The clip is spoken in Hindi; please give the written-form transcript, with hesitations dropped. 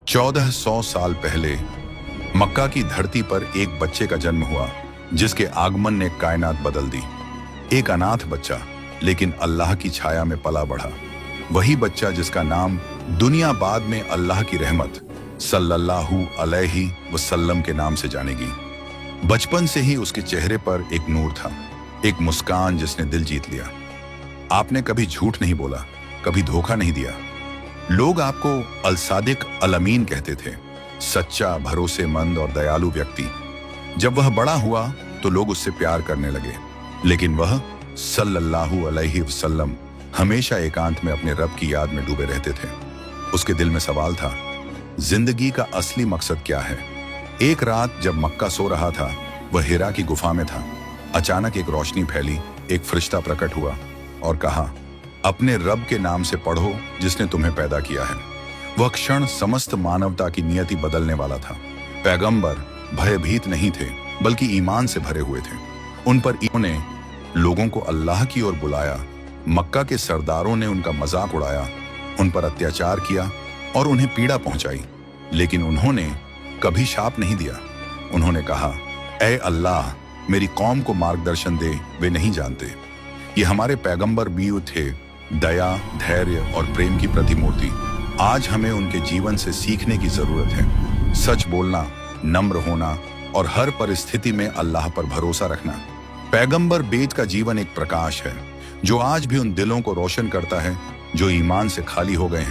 1400 साल पहले मक्का की धरती पर एक बच्चे का जन्म हुआ जिसके आगमन ने कायनात बदल दी। एक अनाथ बच्चा, लेकिन अल्लाह की छाया में पला बढ़ा। वही बच्चा जिसका नाम दुनिया बाद में अल्लाह की रहमत सल्लल्लाहु अलैहि वसल्लम के नाम से जानेगी। बचपन से ही उसके चेहरे पर एक नूर था, एक मुस्कान जिसने दिल जीत लिया। आपने कभी झूठ नहीं बोला, कभी धोखा नहीं दिया। लोग आपको अल सादिक अल अमीन कहते थे, सच्चा, भरोसेमंद और दयालु व्यक्ति। जब वह बड़ा हुआ तो लोग उससे प्यार करने लगे, लेकिन वह सल्लल्लाहु अलैहि वसल्लम हमेशा एकांत में अपने रब की याद में डूबे रहते थे। उसके दिल में सवाल था, जिंदगी का असली मकसद क्या है? एक रात जब मक्का सो रहा था, वह हिरा की गुफा में था। अचानक एक रोशनी फैली, एक फरिश्ता प्रकट हुआ और कहा, अपने रब के नाम से पढ़ो जिसने तुम्हें पैदा किया है। वह क्षण समस्त मानवता की नियति बदलने वाला था। पैगंबर भयभीत नहीं थे, बल्कि ईमान से भरे हुए थे। उन पर इन्होंने लोगों को अल्लाह की ओर बुलाया। मक्का के सरदारों ने उनका मजाक उड़ाया, उन पर अत्याचार किया और उन्हें पीड़ा पहुंचाई, लेकिन उन्होंने कभी शाप नहीं दिया। उन्होंने कहा, ऐ अल्लाह, मेरी कौम को मार्गदर्शन दे, वे नहीं जानते। ये हमारे पैगंबर बीयू थे, दया, धैर्य और प्रेम की प्रतिमूर्ति। आज हमें उनके जीवन से सीखने की जरूरत है। सच बोलना, नम्र होना और हर परिस्थिति में अल्लाह पर भरोसा रखना। पैगंबर बेद का जीवन एक प्रकाश है जो आज भी उन दिलों को रोशन करता है जो ईमान से खाली हो गए हैं।